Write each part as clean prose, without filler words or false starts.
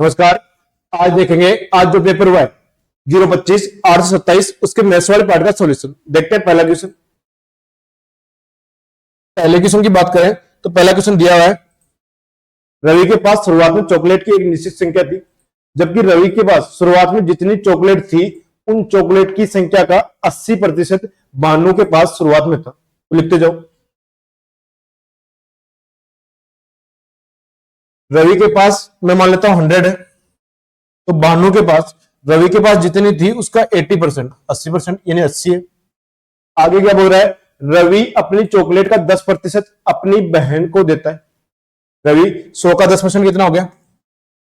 नमस्कार। आज देखेंगे, आज जो पेपर हुआ है 025 827 उसके मैथ्स वाले पार्ट का सॉल्यूशन। देखते हैं पहला क्वेश्चन। पहले क्वेश्चन की बात करें तो पहला क्वेश्चन दिया हुआ है, रवि के पास शुरुआत में चॉकलेट की एक निश्चित संख्या थी, जबकि रवि के पास शुरुआत में जितनी चॉकलेट थी उन चॉकलेट की संख्या का 80% भानु के पास शुरुआत में था। तो लिखते जाओ। रवि के पास मैं मान लेता हूं 100 है, तो भानु के पास रवि के पास जितनी थी उसका 80%, 80% यानी 80 है। आगे क्या बोल रहा है, रवि अपनी चॉकलेट का 10% अपनी बहन को देता है। रवि 100 का 10% कितना हो गया,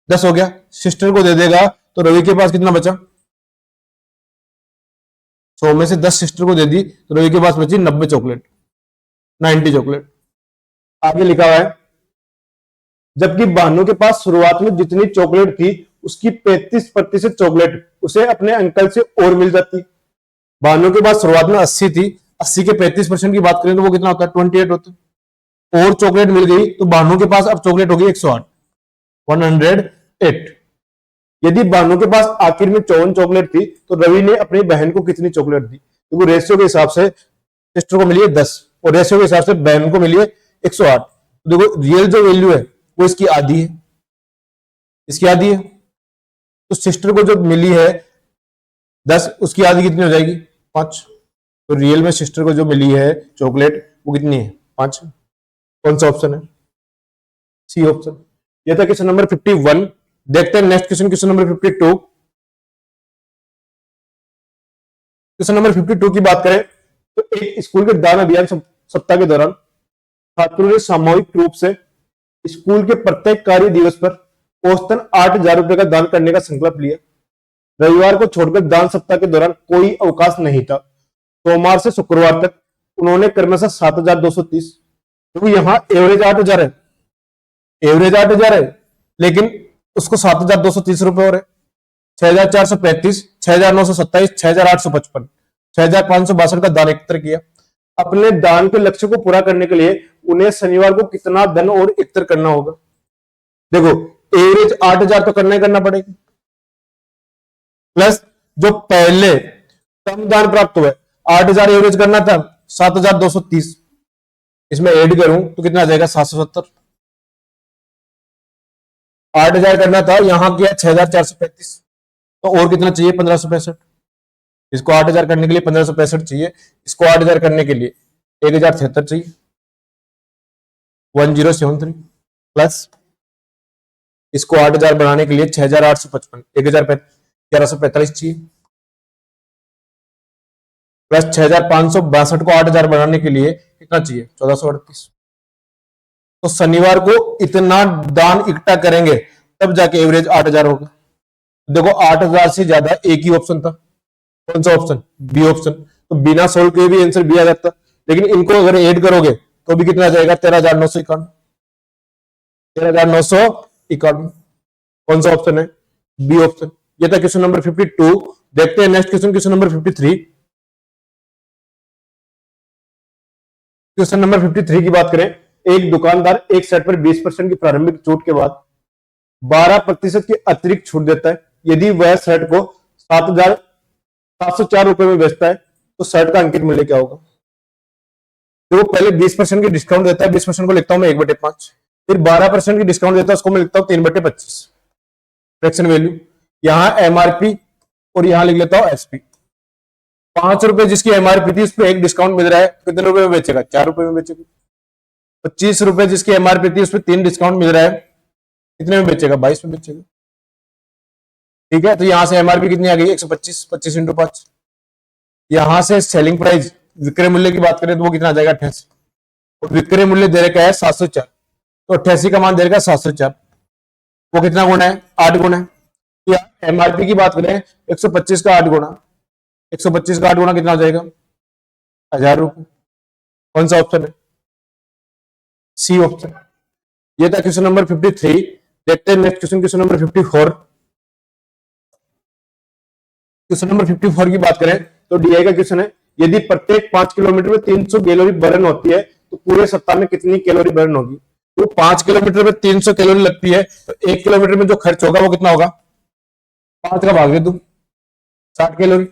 10 हो गया। सिस्टर को दे देगा तो रवि के पास कितना बचा, 100 में से 10 सिस्टर को दे दी तो रवि के पास बची 90 चॉकलेट, 90 चॉकलेट। आगे लिखा हुआ है, जबकि भानु के पास शुरुआत में जितनी चॉकलेट थी उसकी 35% चॉकलेट उसे अपने अंकल से और मिल जाती। भानु के पास शुरुआत में 80 थी, 80 के 35% की बात करें तो वो कितना होता है, 28 होता है। और चॉकलेट मिल गई तो भानु के पास अब चॉकलेट होगी 108, 108। यदि भानु के पास आखिर में 54 चॉकलेट थी तो रवि ने अपनी बहन को कितनी चॉकलेट दी। क्योंकि तो रेशियो के हिसाब से सिस्टर को मिली है 10 और रेशियो के हिसाब से बहन को मिली है 108। तो देखो रियल जो वैल्यू है वो इसकी आधी है, इसकी आधी है। तो सिस्टर को जो मिली है 10, उसकी आधी कितनी हो जाएगी, 5। तो रियल में सिस्टर को जो मिली है चॉकलेट वो कितनी है, 5। कौन सा ऑप्शन है, सी ऑप्शन। ये था क्वेश्चन नंबर 51। देखते हैं next question, question number 52। Question number 52 की बात करें तो एक स्कूल के दान अभियान सप्ताह के दौरान छात्रों ने सामूहिक रूप से स्कूल के प्रत्येक कार्य दिवस पर औसतन 8,000 रुपए का दान करने का संकल्प लिया। रविवार को छोड़कर दान सप्ताह के दौरान कोई अवकाश नहीं था। सोमवार से शुक्रवार तक उन्होंने क्रमशः 7,230, क्योंकि यहाँ एवरेज 8,000 है, एवरेज 8,000 है, लेकिन उसको 7,230 रुपए हो रहे, 6,435, 6,927, 6,855, 6,562 का दान एकत्र किया। अपने दान के लक्ष्य को पूरा करने के लिए उन्हें शनिवार को कितना धन और एकत्र करना होगा। देखो एवरेज 8,000 तो करना ही करना पड़ेगा, प्लस जो पहले कम दान प्राप्त हुआ 8,000 एवरेज करना था, 7,230 इसमें ऐड करूं तो कितना आ जाएगा, 770। 8,000 करना था, यहां किया 6,435, तो और कितना चाहिए, 1,565। इसको 8,000 करने के लिए 1,565 चाहिए, इसको 8,000 करने के लिए 1,073 चाहिए, 1073, प्लस इसको 8,000 बनाने के लिए 6,855, 1,1145 चाहिए, प्लस 6,562 को 8,000 बनाने के लिए कितना चाहिए, 1,438। तो शनिवार को इतना दान इकट्ठा करेंगे तब जाके एवरेज 8,000 होगा। देखो 8,000 से ज्यादा एक ही ऑप्शन था, कौन सा ऑप्शन, बी ऑप्शन। तो बिना सोल्व के भी आंसर बी आ जाता, लेकिन इनको अगर ऐड करोगे तो भी कितना आ जाएगा, 13,951, 13,951। कौन सा ऑप्शन है, बी ऑप्शन। ये था क्वेश्चन नंबर 52। देखते हैं next question, question number 53। Question number 53 की बात करें, एक दुकानदार एक सेट पर 20% की प्रारंभिक छूट के बाद 12% की अतिरिक्त छूट देता है। यदि वह सेट को 7,704 रुपए में बेचता है तो सेट का अंकित मूल्य क्या होगा। तो वो पहले 20% की डिस्काउंट देता है, 20% को लिखता हूं मैं 1/5, फिर 12% की डिस्काउंट देता है, उसको मैं लिखता हूं 3/25 फ्रैक्शन वैल्यू। यहां एमआरपी और यहां लिख लेता हूं एसपी। 5 रुपए जिसकी एमआरपी थी उस पर एक डिस्काउंट मिल रहा है, कितने रुपए में बेचेगा, 4 रुपए में बेचेगा। 25 रुपए जिसकी एमआरपी थी उस पर 3 डिस्काउंट मिल रहा है, कितने में बेचेगा, 22 में बेचेगा। ठीक है, तो यहां से एमआरपी कितनी आ गई, 125, 25 × 5। यहां से सेलिंग प्राइस विक्रय मूल्य की बात करें तो वो कितना आ जाएगा, 88, और विक्रय मूल्य दे रखा है 704, तो 88 का मान दे रखा 704, वो कितना गुना है, 8 गुना है। या एमआरपी की बात करें 125 का 8 गुना, 125 का 8 गुना कितना हो जाएगा, 1,000 रुपए। कौन सा ऑप्शन है, सी ऑप्शन। ये था क्वेश्चन नंबर 53। देखते हैं next question, question number 54। Question number 54 की बात करें तो डीआई का क्वेश्चन है, यदि प्रत्येक 5 किलोमीटर में 300 कैलोरी बर्न होती है तो पूरे सप्ताह में कितनी कैलोरी बर्न होगी। तो 5 किलोमीटर में 300 कैलोरी लगती है, तो 1 किलोमीटर में जो खर्च होगा वो कितना होगा? 5 का भाग दे दूं, 60 कैलोरी।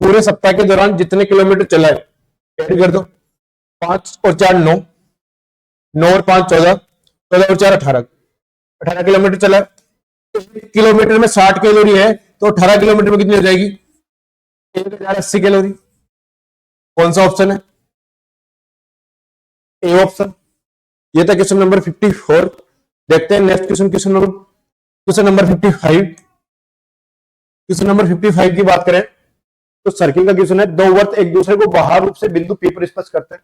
पूरे सप्ताह के दौरान जितने किलोमीटर चला है ऐड कर दो, 5 और 4 9, 9 और 5 14, 14 और 4 18, 18 किलोमीटर चला है। 1 किलोमीटर में 60 कैलोरी है, तो 18 किलोमीटर में कितनी हो जाएगी? 1080 कैलोरी। कौन सा ऑप्शन है? A option. ये था क्वेश्चन नंबर 54। देखते हैं next question, question number 55। Question number 55 की बात करें तो सर्किल का क्वेश्चन है। दो वर्त एक दूसरे को बाह्य रूप से बिंदु पी पर स्पर्श करते हैं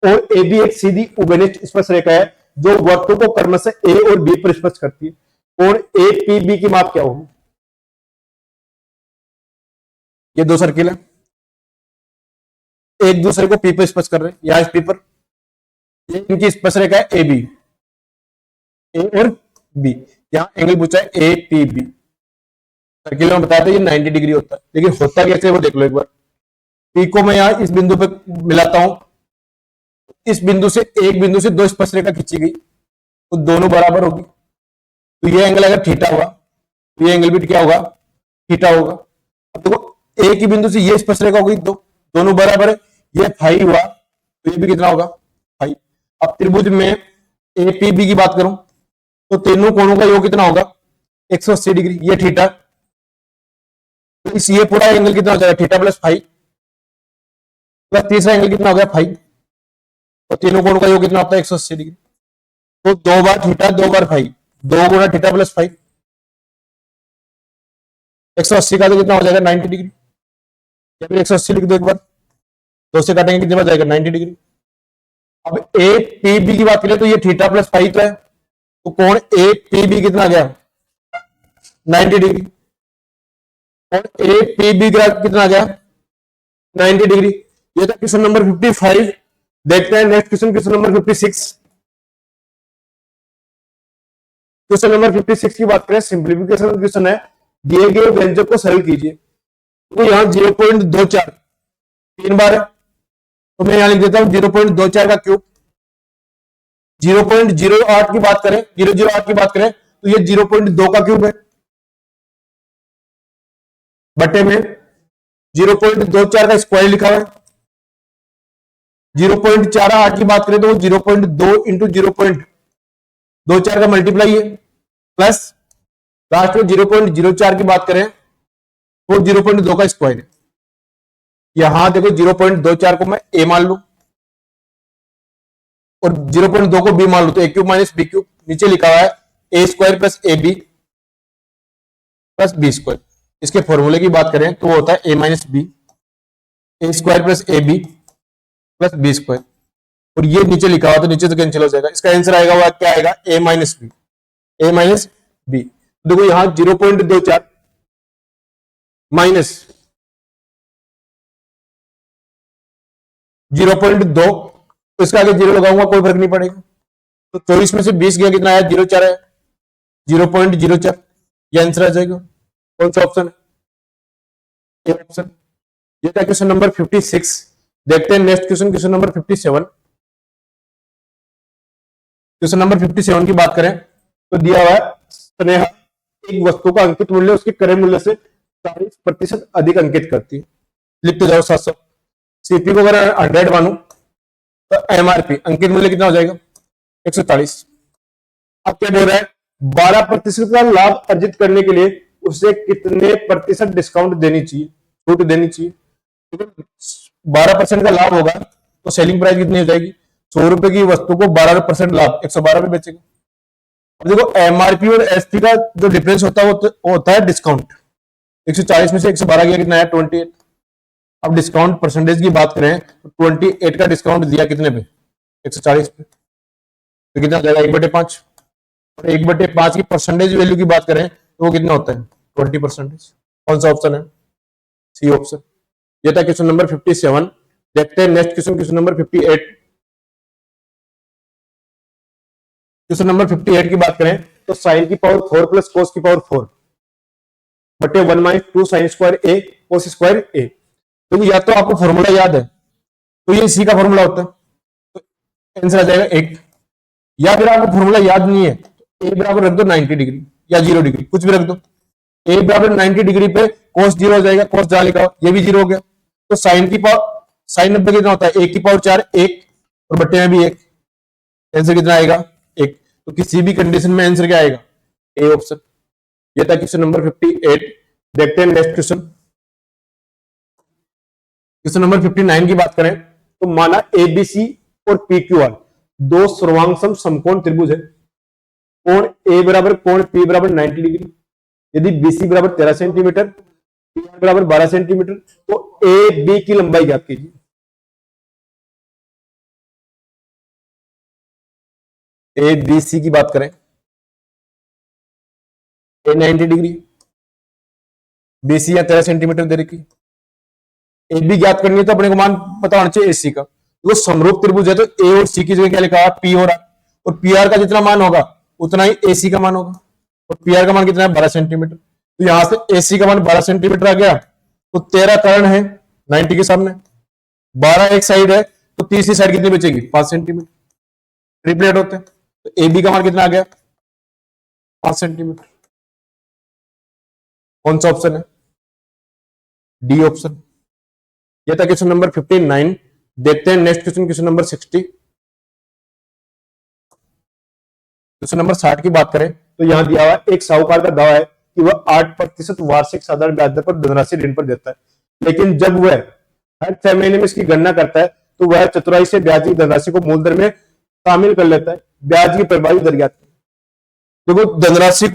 और ए बी एक सीधी उभयनिष्ठ स्पर्श रेखा है जो वर्तों को क्रमशः ए और बी पर स्पर्श करती है। और ए पी बी की माप क्या होगी? ये दो सर्किल है, एक दूसरे को पी पर स्पर्श कर रहे हैं, यहां इस पी पर, ये इनकी स्पर्श रेखा है ए बी, ए और बी। यहां एंगल पूछा है ए पी बी। सर्किल में बताया था ये 90 डिग्री होता है, लेकिन होता कैसे वो देख लो एक बार। पी को मैं यहां इस बिंदु पे मिलाता हूं, इस बिंदु से एक बिंदु से दो स्पर्श रेखा खींची गई तो दोनों बराबर होगी। तो ये एंगल अगर थीटा हुआ तो ये एंगल भी क्या होगा? थीटा होगा। अब देखो एक ही बिंदु से ये स्पर्श रेखा होगी, दोनों बराबर है, ये फाई हुआ तो ये भी कितना होगा? फाई। अब त्रिभुज में ए पी बी की बात करूं तो तीनों कोणों का योग कितना होगा? 180 डिग्री। ये थीटा, तो इस ये पूरा एंगल कितना हो जाएगा? थीटा प्लस फाई, प्लस तीसरा एंगल कितना हो गया? फाई। और तीनों कोणों का योग कितना होता है? 180 डिग्री। तो 2 बार थीटा 2 बार फाई, 2 गुना थीटा प्लस फाई, 180 का तो कितना हो जाएगा? 90 डिग्री। या फिर 180 लिख दो एक बार, 2 से काटेंगे कितने बार जाएगा? 90 डिग्री। अब ए पी बी की बात करें तो ये थीटा प्लस फाई तो है, तो कोण ए पी बी कितना आ गया? 90 डिग्री। और ए पी बी कितना आ गया? 90 डिग्री। ये था क्वेश्चन नंबर 55। देखते हैं next question, question number 56। Question number 56 की बात करें, सिंप्लीफिकेशन क्वेश्चन है। दिए गए व्यंजक को सरल कीजिए। तो यहां 0.24 3 बार है, तो मैं यहां लिख देता हूं 0.24 का क्यूब। 0.08 की बात करें, 008 की बात करें तो ये 0.2 का क्यूब है, बटे में 0.24 का स्क्वायर लिखा हुआ है। 0.48 की बात करें तो 0.2 इंटू 0.24 का मल्टीप्लाई है, प्लस लास्ट में 0.04 की बात करें तो 0.2 का स्क्वायर है। यहां देखो 0.24 को मैं ए मान लू और 0.2 को बी मान लू, तो A cube minus B cube. नीचे लिखा हुआ है A square plus A B plus B square. इसके फॉर्मूले की बात करें तो वो होता है A minus B, A square plus A B plus B square. और ये नीचे लिखा हुआ तो नीचे तो कैंसिल हो जाएगा। इसका आंसर आएगा वो क्या आएगा? ए माइनस बी, ए माइनस बी। देखो यहां 0.24 माइनस 0.2, तो इसका आगे 0 लगाऊंगा कोई फर्क नहीं पड़ेगा। तो 24 में से 20 गया, कितना आया? 0.4 है, 0.04। ये आंसर आ जाएगा। कौन सा ऑप्शन है? A option. ये था क्वेश्चन नंबर 56। देखते हैं next question, question number 57। Question number 57 की बात करें तो दिया हुआ है स्नेहा एक वस्तु का अंकित मूल्य उसके क्रय मूल्य से 40% अधिक अंकित करती है। लिखते जाओ 700। सीपी को अगर 100 मानू तो एमआरपी अंकित मूल्य कितना हो जाएगा? 140। अब क्या बोल रहा है? 12% का लाभ अर्जित करने के लिए उसे कितने प्रतिशत डिस्काउंट देनी चाहिए, छूट देनी चाहिए? 12% का लाभ होगा तो सेलिंग प्राइस कितनी हो जाएगी? 100 रुपए की वस्तु को 12% लाभ 112 पे बेचेगा। अब देखो एमआरपी और एसपी का जो डिफरेंस होता है वो होता है डिस्काउंट। 140 में से 112 गया, कितना है? 28। अब डिस्काउंट परसेंटेज की बात करें तो 28 का डिस्काउंट दिया कितने पे? 140 पे, तो कितना जाएगा? 1/5। और 1/5 की परसेंटेज वैल्यू की बात करें तो वो कितना होता है? 20%। कौन सा ऑप्शन है? C option. ये था क्वेश्चन नंबर 57। देखते हैं next question, question number 58। Question number 58 की बात करें तो साइन की पावर 4 प्लस कोस की पावर 4 बटे 1 माइनस 2 साइन स्क्वायर ए कोस स्क्वायर ए। तो या तो आपको फॉर्मूला याद है तो ये इसी का फॉर्मूला होता है, तो आंसर आ जाएगा 1। या फिर आपको फॉर्मूला याद नहीं है तो ए बराबर रख दो 90 डिग्री या 0 डिग्री, कुछ भी रख दो। ए बराबर 90 डिग्री पे cos 0 हो जाएगा, cos जहां लिखा हो ये भी 0 हो गया। तो साइन की पावर, साइन 90 कितना होता है 1 की पावर 4, 1 और बट्टे में भी 1, आंसर कितना आएगा 1। तो किसी भी कंडीशन में आंसर क्या आएगा ए ऑप्शन। ये था क्वेश्चन नंबर 58। देखते हैं नेक्स्ट क्वेश्चन। क्वेश्चन नंबर 59 की बात करें तो माना एबीसी और पीक्यूआर दो सर्वांग समकोण त्रिभुज है। कोण ए बराबर कोण पी बराबर 90 डिग्री। यदि बीसी बराबर 13 सेंटीमीटर, पीआर बराबर 12 सेंटीमीटर, तो ए बी की लंबाई ज्ञात कीजिए। ए बी सी की बात करें, ए 90 डिग्री, बीसी या 13 सेंटीमीटर दे रखी। ए बी ज्ञात करनी है तो अपने को मान पता होना चाहिए एसी का। वो समरूप त्रिभुज है तो ए और सी की जगह क्या लिखा है पी और आर, और पी आर का जितना मान होगा उतना ही एसी का मान होगा। और पी आर का मान कितना है 12 सेंटीमीटर। तो यहां से एसी का मान 12 सेंटीमीटर आ गया, तो 13 कर्ण है 90 के सामने, 12 एक साइड है, तो तीसरी साइड कितनी बचेगी 5 सेंटीमीटर, ट्रिपलेट होते हैं। तो ए बी का मान कितना आ गया 5 सेंटीमीटर। कौन सा ऑप्शन है डी ऑप्शन। ये था क्वेश्चन नंबर 59। देखते हैं next question, question number 60। Question number 60 की बात करें तो यहां दिया हुआ एक साहूकार का दावा है कि वह 8% वार्षिक साधारण ब्याज दर पर धनराशि ऋण पर देता है, लेकिन जब वह हर 6 महीने में इसकी गणना करता है तो वह चतुराई से ब्याज की धनराशि को मूलधन में शामिल कर लेता है। ब्याज की प्रभावी दर ज्ञात करें। देखो धनराशि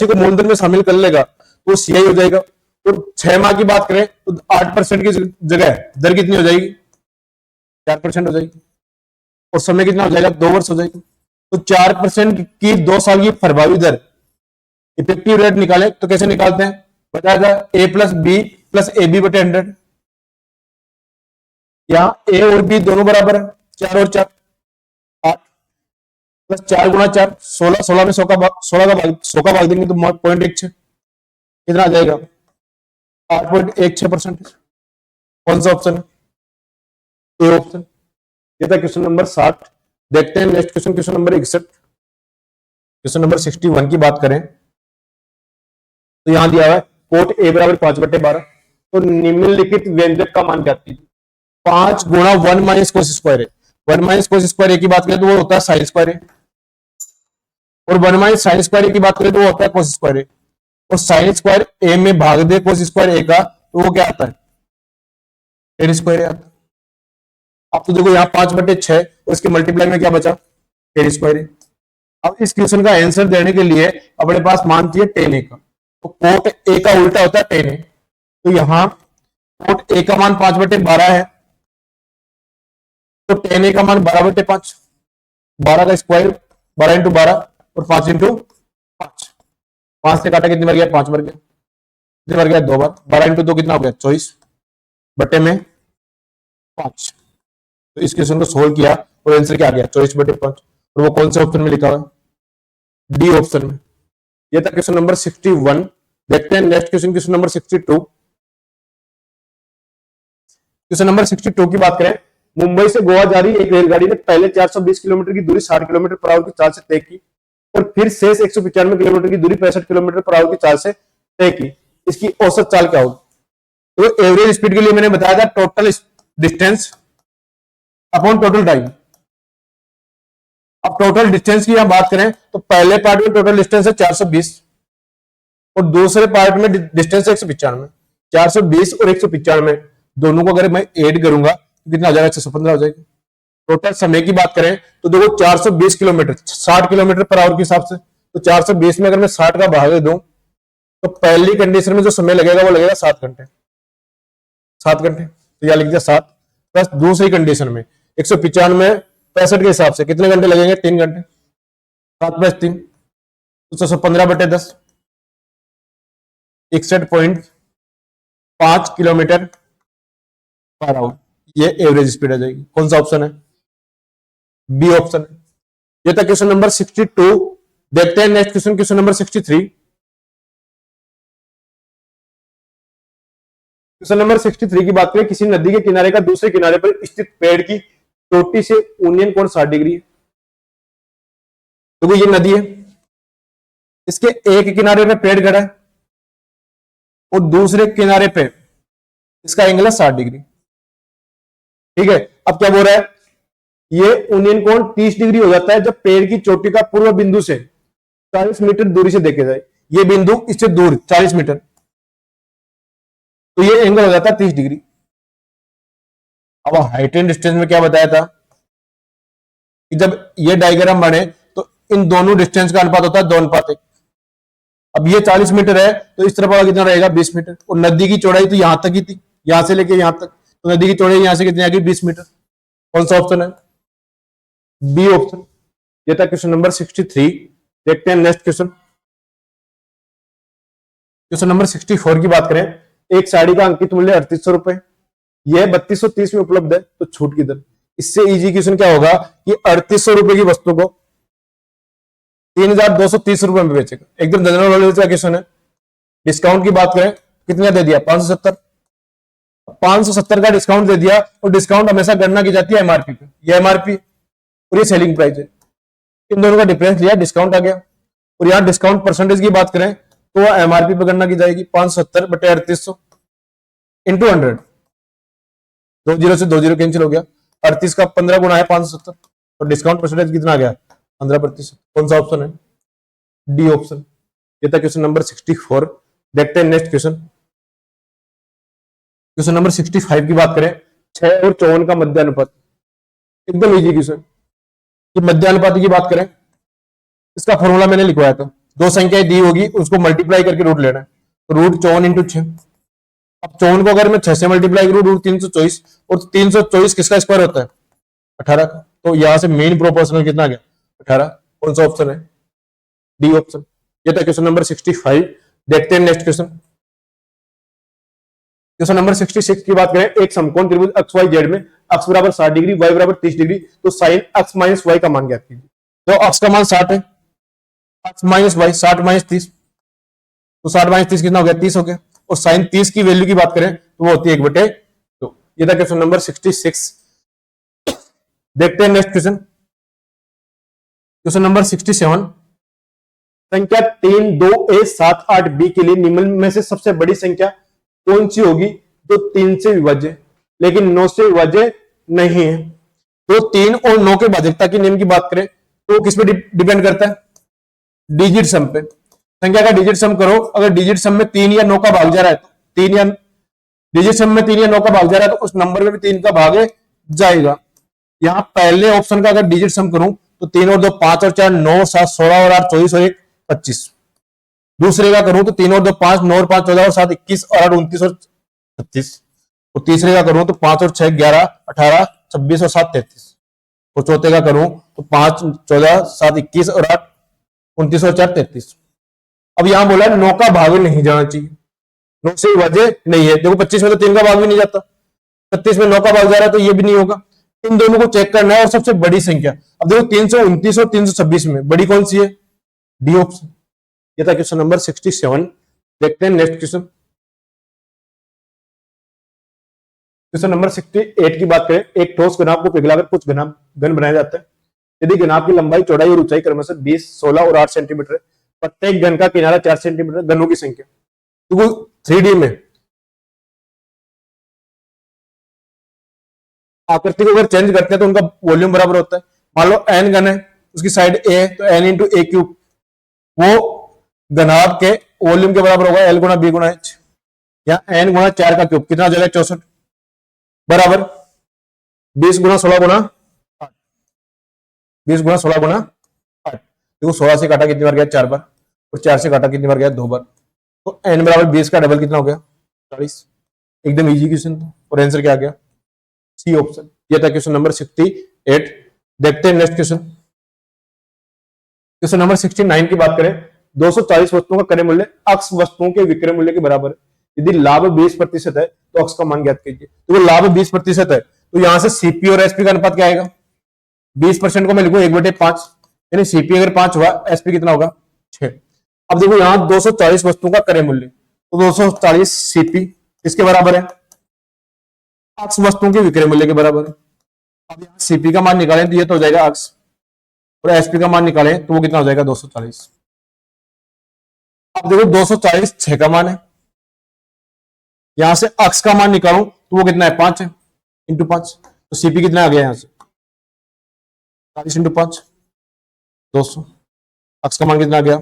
को मूलधन में शामिल कर लेगा तो सीआई हो जाएगा। और 6 माह की बात करें तो 8% की जगह दर कितनी हो जाएगी 4% हो जाएगी, और समय कितना हो जाएगा 2 वर्ष हो जाएगी। तो 4% की 2 साल की प्रभावी दर इफेक्टिव रेट निकाले तो कैसे निकालते हैं, बताया था A plus B plus A B बटे 100। यहां ए और बी दोनों बराबर है, 4 और 4 8 प्लस 4 गुणा 4 16, 16 में 100 का भाग देंगे तो 0.16 कितना आ जाएगा 8.16%। कौन सा ऑप्शन है ए ऑप्शन। ये था क्वेश्चन नंबर 60। देखते हैं next question, question number 61। Question number 61 की बात करें तो यहां दिया हुआ है कोट ए बराबर 5/12, तो निम्नलिखित व्यंजक का मान ज्ञात कीजिए। 5 गुणा 1 माइनस कोस स्क्वायर है। 1 माइनस कोस स्क्वायर ए की बात करें तो वो होता है साइन स्क्वायर है, और 1 माइनस साइन स्क्वायर ए की बात करें तो वो होता है कोस स्क्वायर है। और साइन स्क्वायर ए में भाग दे कोस स्क्वायर ए का तो वो क्या आता है टेन स्क्वायर आता है। अब तो देखो यहाँ 5/6 और इसके मल्टीप्लाई में क्या बचा टेन स्क्वायर है। अब इस क्वेश्चन का आंसर देने के लिए अपने पास मान चाहिए टेन ए का, तो कोट ए का उल्टा होता है टेन ए। तो यहां कोट ए का मान 5/12 है, तो टेन ए का मान 12/5, 12 का स्क्वायर 12 इंटू 12 और 5 इंटू 5, 5 से काटा कितनी बार गया 5 बार गया, कितनी बार गया 2 बार, 12 इंटू 2 कितना हो गया 24 बटे में 5। तो इस क्वेश्चन को सोल्व किया और आंसर क्या आ गया 24/5, और वो कौन से ऑप्शन में लिखा हुआ है डी ऑप्शन में। ये था क्वेश्चन नंबर 61। देखते हैं next question, question number 62। Question number 62 की बात करें, मुंबई से गोवा जा रही एक रेलगाड़ी ने पहले 420 किलोमीटर की दूरी 60 किलोमीटर पर आवर की चाल से तय की, और फिर शेष 195 किलोमीटर की दूरी 65 किलोमीटर पर आवर की चाल से तय की। इसकी औसत चाल क्या होगी। तो एवरेज स्पीड के लिए मैंने बताया था total distance upon total time. अब टोटल डिस्टेंस की यहां बात करें तो पहले पार्ट में टोटल डिस्टेंस है 420 और दूसरे पार्ट में डिस्टेंस है 195। 420 और 195 दोनों को अगर मैं ऐड करूंगा तो कितना हो जाएगा 615 हो जाएगा। टोटल समय की बात करें तो देखो 420 किलोमीटर 60 किलोमीटर पर आवर के हिसाब से, तो 420 में अगर मैं 60 का भाग दूं तो पहली कंडीशन में जो समय लगेगा वो लगेगा 7 घंटे, 7 घंटे। तो यह लिख दिया 7 प्लस दूसरी कंडीशन में 195 65 के हिसाब से कितने घंटे लगेंगे 3 घंटे, 7 प्लस 3 तो 615/10 61.5 किलोमीटर पर आवर। ये एवरेज स्पीड आ जाएगी। कौन सा ऑप्शन है बी ऑप्शन है। ये था क्वेश्चन नंबर 62। देखते हैं next question, question number 63। Question number 63 की बात करें, किसी नदी के किनारे का दूसरे किनारे पर स्थित पेड़ की चोटी से यूनियन कोण 60 डिग्री है। देखो ये नदी है, इसके एक किनारे पे पेड़ खड़ा है और दूसरे किनारे पे इसका एंगल है 60 डिग्री। ठीक है, अब क्या बोल रहा है, ये यूनियन कोण 30 डिग्री हो जाता है जब पेड़ की चोटी का पूर्व बिंदु से 40 मीटर दूरी से देखे जाए। ये बिंदु इससे दूर 40 मीटर, तो ये एंगल हो जाता है 30 डिग्री। अब हाइट एंड डिस्टेंस में क्या बताया था कि जब ये डायग्राम बने तो इन दोनों डिस्टेंस का अनुपात होता है 2:1। अब ये 40 मीटर है तो इस तरफ कितना रहेगा 20 मीटर, और नदी की चौड़ाई तो यहां तक ही थी, यहां से लेके यहां तक, तो नदी की चौड़ाई यहां से कितनी आ गई 20 मीटर। कौन सा ऑप्शन है, बी ऑप्शन। ये था क्वेश्चन नंबर 63। देखते हैं नेक्स्ट क्वेश्चन। क्वेश्चन नंबर 64 की बात करें, एक साड़ी का अंकित मूल्य 3800 रुपए, यह 3230 में उपलब्ध है, तो छूट किधर। इससे इजी क्वेश्चन क्या होगा कि 3800 रुपए की वस्तु को 3230 रुपए में बेचेगा, एकदम जनरल नॉलेज का क्वेश्चन है। डिस्काउंट की बात करें कितना दे दिया 570 का डिस्काउंट दे दिया, और डिस्काउंट हमेशा गणना की जाती है एमआरपी पे, ये एमआरपी और ये सेलिंग प्राइस है, इन दोनों का डिफरेंस लिया, डिस्काउंट आ गया। और यहाँ डिस्काउंट परसेंटेज की बात करें तो एमआरपी पे गणना की जाएगी 570 बटे 3800 इंटू 100, 2 जीरो से 2 जीरो कैंसिल हो गया, 38 का 15 गुना है 570, और डिस्काउंट परसेंटेज कितना आ गया 15%। कौन सा ऑप्शन है, डी ऑप्शन। ये था क्वेश्चन नंबर 64। देखते हैं नेक्स्ट क्वेश्चन। क्वेश्चन नंबर 65 की बात करें, 6 और 54 का मध्य अनुपात, एकदम इजी क्वेश्चन। ये मध्य अनुपात की बात करें, इसका फॉर्मूला मैंने लिखवाया था, दो संख्याएं दी होगी उसको मल्टीप्लाई करके रूट लेना है, तो रूट 54 इंटू 6। अब 54 को अगर मैं 6 से मल्टीप्लाई करूं रूट 324, और 324 किसका स्क्वायर होता है 18 का, तो यहां से मेन प्रोपोर्शनल कितना आ गया 18। कौन सा ऑप्शन है, डी ऑप्शन। ये था क्वेश्चन नंबर 65। देखते हैं नेक्स्ट क्वेश्चन। क्वेश्चन नंबर 66 की बात करें, एक समकोण त्रिभुज एक्स वाई जेड में एक्स बराबर 60 डिग्री, वाई बराबर 30 डिग्री, तो साइन एक्स माइनस वाई का मान ज्ञात कीजिए। तो एक्स का मान 60 है, एक्स माइनस वाई 60 माइनस 30, तो 60 माइनस 30 कितना हो गया 30 हो गया, और साइन 30 की वैल्यू की बात करें तो वो होती है 1/2। तो ये था क्वेश्चन नंबर 66। देखते हैं नेक्स्ट क्वेश्चन। Question number 67। संख्या 3 2 a 7 8 b के लिए निम्न में से सबसे बड़ी संख्या कौन सी होगी जो 3 से विभाज्य लेकिन 9 से विभाज्य नहीं है। तो 3 और 9 के भाजकता की नियम की बात करें तो किस पे डिपेंड करता है, डिजिट सम पे। संख्या का डिजिट सम करो, अगर डिजिट सम में 3 या 9 का भाग जा रहा है तो 3 या डिजिट सम में 3 या 9 का भाग जा रहा है तो उस नंबर में भी 3 का भाग जाएगा। यहां पहले ऑप्शन का अगर डिजिट सम करूं तो 3 और 2 5 और 4 9 7 16 और 8 24 और 1 25। दूसरे का करूं तो 3 और 2 5 9 और 5 14 और 7 21 और 8 29 और 36। और तीसरे का करूं तो 5 और 6 11 18 26 और 7 33। और चौथे का करूं तो 5 14 7 21 और 8 29 और 4 33। अब यहां बोला 9 का भाग नहीं जाना चाहिए, 9 से वजह नहीं है। देखो 25 में तो 3 का भाग भी नहीं जाता, 36 में 9 का भाग जा रहा है तो ये भी नहीं होगा। इन दोनों को चेक करना है और सबसे बड़ी संख्या। अब देखो 329 और 326 में बड़ी कौन सी है, डी ऑप्शन। ये था क्वेश्चन नंबर 67। देखते हैं नेक्स्ट क्वेश्चन। क्वेश्चन नंबर 68 की बात करें, एक ठोस घनाभ को पिघलाकर कुछ घन बनाया जाता है। यदि घनाभ की लंबाई चौड़ाई और ऊंचाई क्रमशः 20 16 और 8 सेंटीमीटर है, प्रत्येक घन का किनारा 4 सेंटीमीटर, घनों की संख्या। तो 3D में आकृति को अगर चेंज करते हैं तो उनका वॉल्यूम बराबर होता है। मान लो n घन है, उसकी साइड a है तो n इंटू ए क्यूब, वो घनाभ के वॉल्यूम के बराबर होगा l गुना b गुना h, या n गुना 4 का क्यूब कितना हो जाएगा 64 बराबर 20 गुना 16 गुना 8, 20 गुना 16 गुना 8। देखो 16 से काटा कितनी बार गया 4 बार, और 4 से काटा कितनी बार गया 2 बार, तो n बराबर 20 का डबल कितना हो गया 40। एकदम इजी क्वेश्चन था, और आंसर क्या आ गया सी ऑप्शन। ये था क्वेश्चन नंबर 68। देखते हैं नेक्स्ट क्वेश्चन। क्वेश्चन नंबर 69 की बात करें, 240 वस्तुओं का क्रय मूल्य अक्स वस्तुओं के विक्रय मूल्य के बराबर है। यदि लाभ 20% है तो अक्स का मान ज्ञात कीजिए। तो लाभ 20% है तो यहां से सीपी और एसपी का अनुपात क्या आएगा, 20% को मैं लिखूं 1/5, यानी सीपी अगर 5 हुआ एसपी कितना होगा 6। अब देखो यहां 240 वस्तुओं का क्रय मूल्य, तो 240 सीपी किसके बराबर है, अक्स वस्तुओं के विक्रय मूल्य के बराबर है। अब यहां सीपी का मान निकालें तो ये तो हो जाएगा अक्स, और एसपी का मान निकालें तो वो कितना हो जाएगा 240। अब देखो 240 6 का मान है, यहां से अक्स का मान निकालूं तो वो कितना है 5 है, इंटू 5, तो सीपी कितना आ गया यहां से 40 इंटू 5 200। अक्स का मान कितना आ गया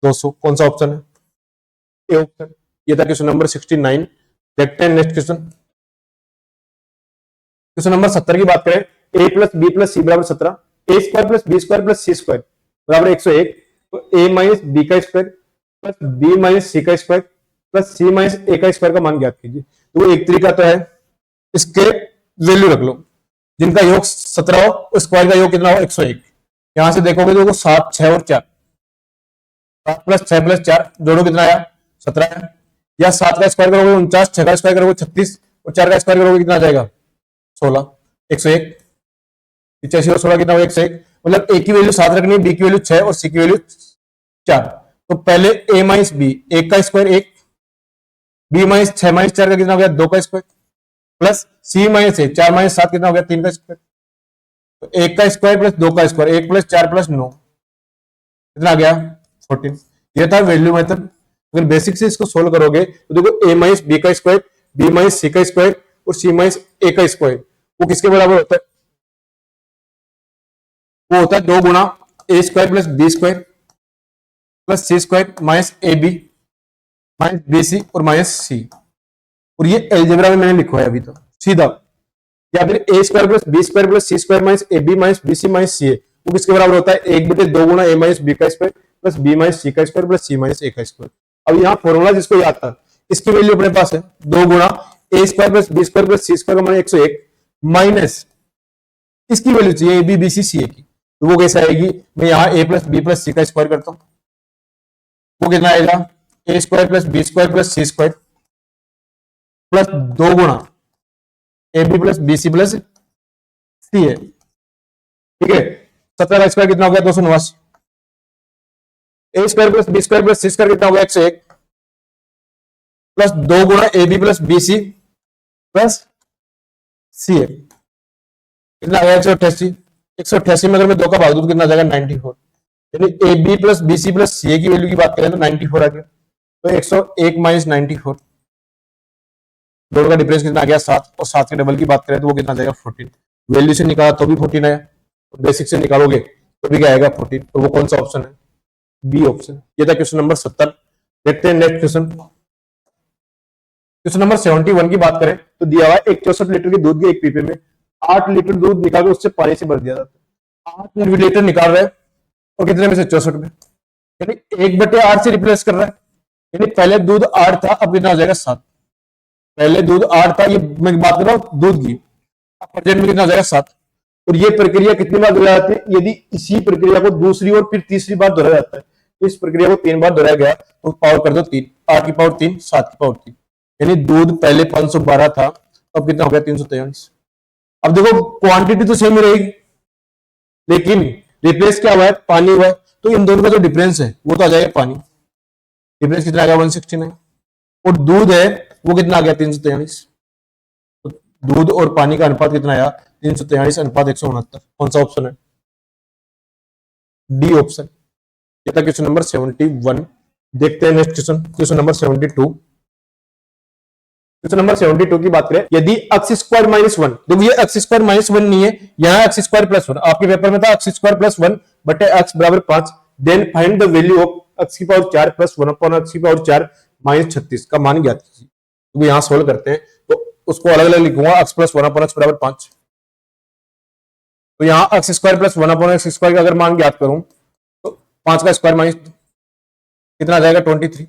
200। कौन सा ऑप्शन है, ए ऑप्शन। ये था क्वेश्चन नंबर 69। देखते हैं नेक्स्ट क्वेश्चन। क्वेश्चन नंबर 70 की बात करें, A plus B plus C बराबर 17, A square plus B square plus C square बराबर 101, तो ए माइनस बी का square plus B minus C का square plus C minus A का स्क्वायर का मान ज्ञात कीजिए। तो एक तरीका तो है, इसके वैल्यू रख लो, जिनका योग 17 हो स्क्वायर का योग कितना हो 101। यहां से देखोगे तो 7 6 और 4, 7 प्लस 6 प्लस 4 जोड़ो कितना आया 17 है। या 7 का स्क्वायर करोगे 49, 6 का स्क्वायर करोगे 36 और 4 का स्क्वायर करोगे कितना आ जाएगा 16, 101। 85 और 16 कितना हो 101। मतलब ए की वैल्यू 7 रखनी है, बी की वैल्यू 6 और सी की वैल्यू 4। तो पहले ए माइनस बी, 1 का स्क्वायर 1, बी माइनस 6 माइनस 4 का कितना हो गया 2 का square, plus C minus 1 4 minus 7 कितना हो गया 3 का स्क्वायर। तो 1 का स्क्वायर प्लस 2 का स्क्वायर, 1 प्लस 4 प्लस 9 कितना आ गया 14। ये था वैल्यू मेथड। अगर बेसिक से इसको सोल्व करोगे तो देखो ए माइनस बी का स्क्वायर, बी माइनस सी का स्क्वायर और सी माइनस ए का स्क्वायर वो किसके बराबर होता है, वो होता है 2 गुना A square plus B square plus C square minus A B minus B C और माइनस सी। और ये अलजेब्रा में मैंने लिखा है अभी तो सीधा, या फिर A square plus B square plus C square minus A B minus B C minus C A वो किसके बराबर होता है 1/2 गुना ए माइनस बी का square plus B minus C का square plus C minus A का स्क्वायर। अब यहाँ फॉर्मूला जिसको याद था, इसकी वैल्यू अपने पास है 2 गुना A square plus B square plus C square का मान 101 माइनस इसकी वैल्यू चाहिए A B B C C A की, तो वो कैसे आएगी, मैं यहाँ A plus B plus C का स्क्वायर करता हूँ, वो कितना आएगा A square plus B square plus C square plus 2 गुना A B plus B C plus C है। ठीक है, 17 का स्क्वायर कितना हो गया 289, A square plus B square plus C square कितना हो गया 101 प्लस 2 गुना A B plus B C plus C है कितना आ गया 188। 188 में अगर मैं 2 का भाग दूं तो कितना आ जाएगा 94। यानी A B plus B C plus C A की वैल्यू की बात करें तो 94 आ गया। तो 101 माइनस 94, दोनों का डिफरेंस कितना आ गया 7, और 7 के डबल की बात करें तो वो कितना आ जाएगा 14। वैल्यू से निकाला तो भी 14 आया, तो बेसिक से निकालोगे तो भी क्या आएगा 14। तो वो कौन सा ऑप्शन है, बी ऑप्शन। ये था क्वेश्चन नंबर 70। देखते हैं नेक्स्ट क्वेश्चन। क्वेश्चन नंबर 71 की बात करें तो दिया हुआ है एक 64 लीटर की दूध के एक पीपे में 8 लीटर दूध निकाल के उससे पानी से भर दिया जाता है। 8 लीटर निकाल रहा है और कितने में से 64 में, यानी 1/8 से रिप्लेस कर रहा है। यानी पहले दूध 8 था, अब कितना हो जाएगा 7। पहले दूध 8 था, ये मैं बात कर रहा हूं दूध की, अब प्रेजेंट में कितना हो जाएगा 7। और ये प्रक्रिया कितनी बार दोहराई जाती है, यदि इसी प्रक्रिया को दूसरी और फिर तीसरी बार दोहराया जाता है, तो इस प्रक्रिया को 3 बार दोहराया गया तो पावर कर दो 3, 8 की पावर 3 7 की पावर 3। यानी दूध पहले 512 था, अब कितना हो गया 343। अब देखो क्वांटिटी तो सेम ही रहेगी, लेकिन रिप्लेस क्या हुआ है, पानी हुआ है, तो इन दोनों का जो डिफरेंस है वो तो आ जाएगा पानी। डिफरेंस कितना आ गया 169, और दूध है वो कितना आ गया 343। तो दूध और पानी का अनुपात कितना आया 343 अनुपात 169। कौन सा ऑप्शन है, डी ऑप्शन। ये था क्वेश्चन नंबर 71। देखते हैं next question, question number 72। Question number 72 की बात करें, यदि एक्स स्क्वायर माइनस 1, देखो ये एक्स स्क्वायर माइनस 1 नहीं है, यहाँ एक्स स्क्वायर प्लस 1, आपके पेपर में था एक्स स्क्वायर प्लस 1 बटे एक्स बराबर 5, then find the value of X की पावर 4 प्लस 1 अपॉन एक्स की पावर 4 माइनस 36 का मान ज्ञात कीजिए। तो यहां सोल्व करते हैं तो उसको अलग अलग लिखूंगा, एक्स प्लस 1 अपॉन एक्स बराबर 5। तो यहाँ x square plus 1 upon x square का अगर मान ज्ञात करूं तो 5 का स्क्वायर माइनस कितना आ जाएगा 23।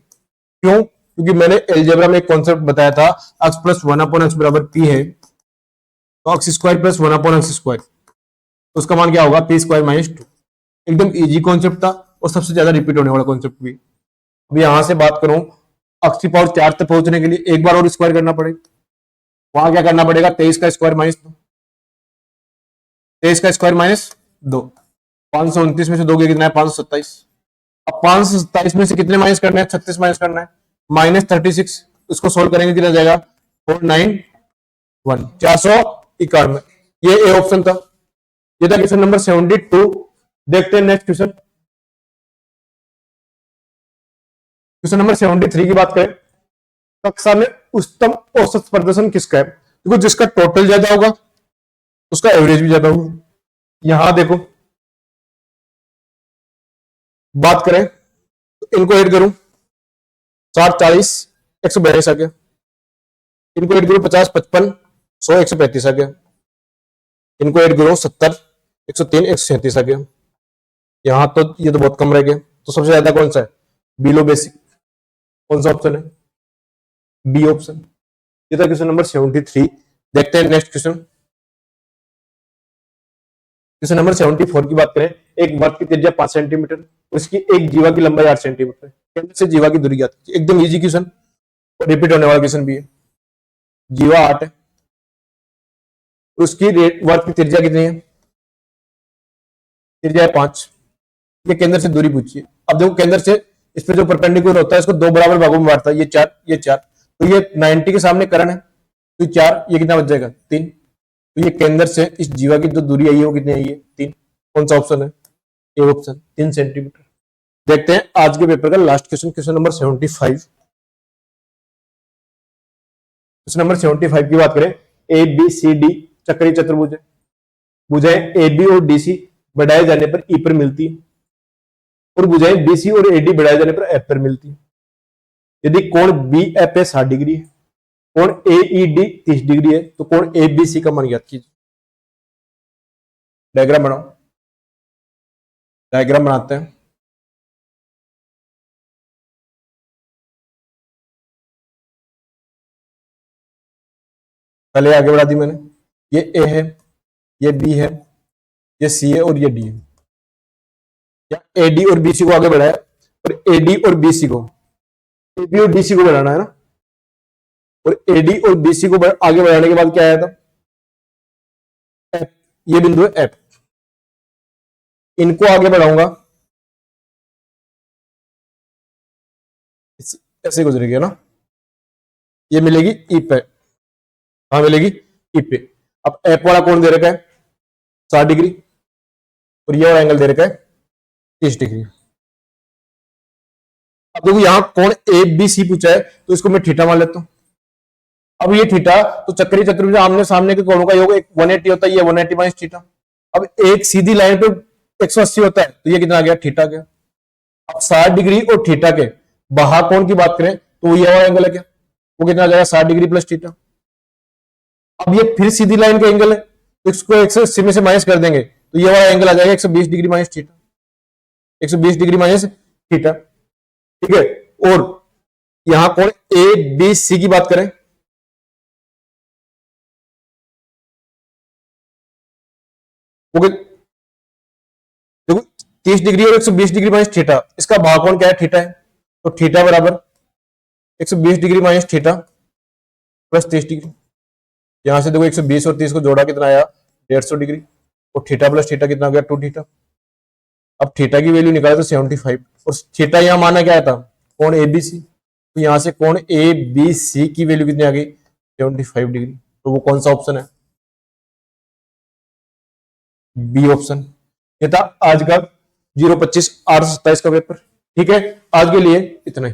क्यों, क्योंकि मैंने एलजेब्रा में एक कॉन्सेप्ट बताया था, एक्स प्लस 1 अपॉन एक्स बराबर पी है, तो x square plus 1 upon x square, तो उसका मान क्या होगा पी स्क्वायर माइनस 2। एकदम इजी कॉन्सेप्ट था और सबसे ज्यादा रिपीट होने वाला कॉन्सेप्ट भी। अब यहां से बात करूं, एक्स की पावर 4 तक पहुंचने के लिए एक बार और स्क्वायर करना पड़ेगा, वहां क्या करना पड़ेगा 23 का स्क्वायर माइनस 2, 23 का स्क्वायर माइनस 2, 529 में से 2 कितना है 527। अब 527 में से कितने माइनस करना है 36 माइनस करना है माइनस 36, इसको सोल्व करेंगे कितना जाएगा 491 491। ये ए ऑप्शन था। ये था क्वेश्चन नंबर 72। देखते हैं नेक्स्ट क्वेश्चन। क्वेश्चन नंबर 73 की बात करें, कक्षा में उच्चतम औसत प्रदर्शन किसका है? देखो जिसका टोटल ज्यादा होगा उसका एवरेज भी ज्यादा होगा। यहां देखो बात करें तो इनको ऐड करूं 60 40 142 आ गया, इनको ऐड करूं 50 55 100 135 आ गया, इनको ऐड करूं 70 103 137 आ गया। यहां तो ये तो बहुत कम रह गया, तो सबसे ज्यादा कौन सा है? Below basic. कौन सा ऑप्शन है? B option. ये था क्वेश्चन नंबर 73। देखते हैं नेक्स्ट क्वेश्चन। क्वेश्चन नंबर 74 की बात करें, एक वर्ग की त्रिज्या 5 सेंटीमीटर, उसकी एक जीवा की लंबाई 8 सेंटीमीटर, केंद्र से जीवा की दूरी ज्ञात कीजिए। एकदम इजी क्वेश्चन और रिपीट होने वाला क्वेश्चन भी है। जीवा 8 है, उसकी वर्ग की त्रिज्या कितनी है? त्रिज्या है 5। ये केंद्र से दूरी पूछिए। अब देखो केंद्र से इस पे जो परपेंडिकुलर होता है इसको दो बराबर भागों में बांटता है, ये 4 ये 4, तो ये 90 के सामने करण है, तो 4, ये कितना बच जाएगा? 3। तो ये केंद्र से इस जीवा की जो दूरी आई है वो कितनी आई है? 3। कौन सा ऑप्शन है? A option, 3 centimetre. देखते हैं आज के पेपर का last question, question number 75। Question number 75 की बात करें, ए बी सी डी चक्रीय चतुर्भुज है, भुजाएं ए बी और डी सी बढ़ाए जाने पर ई पर मिलती है, और भुजाएं बीसी और एडी बढ़ाए जाने पर एफ पर मिलती है। यदि कोण बी एफ ए 60 डिग्री है, कोण ए ई डी 30 डिग्री है, तो कोण ए बी सी का मान ज्ञात कीजिए। डायग्राम बनाओ, डायग्राम बनाते हैं। पहले आगे बढ़ा दी मैंने, ये ए है, ये बी है, ये सी है और ये डी है। या एडी और बीसी को आगे बढ़ाया, और एडी और बीसी को, एबी और डीसी को बढ़ाना है ना, और एडी और बीसी को आगे बढ़ाने के बाद क्या आया था? एफ। ये बिंदु है एफ, इनको आगे बढ़ाऊंगा, ऐसे गुजरेगी ना, ये मिलेगी ई पे। कहां मिलेगी? ई पे। अब एफ वाला कोण दे रखा है 60 डिग्री, और ये वाला एंगल दे रखा है 30 डिग्री। अब देखो यहां कोण ए बी सी पूछा है, तो इसको मैं थीटा मान लेता हूं। अब ये थीटा, तो चक्रीय चतुर्भुज आमने सामने के कोणों का योग 180 होता है, ये 180 माइनस थीटा। अब एक सीधी लाइन पे 180 होता है, तो ये कितना आ गया? थीटा गया। अब 60 डिग्री और थीटा के बाहर कोण की बात करें तो ये वाला एंगल है क्या? वो कितना आ जाएगा? 60 डिग्री प्लस थीटा। अब ये फिर सीधी लाइन का एंगल है, तो इसको 180 में से माइनस कर देंगे, तो ये वाला एंगल आ जाएगा 120 degree minus theta, 120 degree minus theta. ठीक है, और यहां कोण ए बी सी की बात करें, वो देखो 30 डिग्री और 120 डिग्री माइनस थीटा, इसका भागकोण क्या है? थीटा है, तो थीटा बराबर 120 degree minus theta plus 30 degree. यहां से देखो 120 और 30 को जोड़ा कितना आया? 150 डिग्री, और थीटा प्लस थीटा कितना हो गया? 2 थीटा। अब थीटा की वैल्यू निकाले तो 75, और थीटा यहां माना क्या था? कोण एबीसी, तो यहां से कोण ए बी सी की वैल्यू कितनी आ गई? 75 डिग्री। तो वो कौन सा ऑप्शन है? B option. ये था आज का 025 827 का पेपर। ठीक है, आज के लिए इतना ही।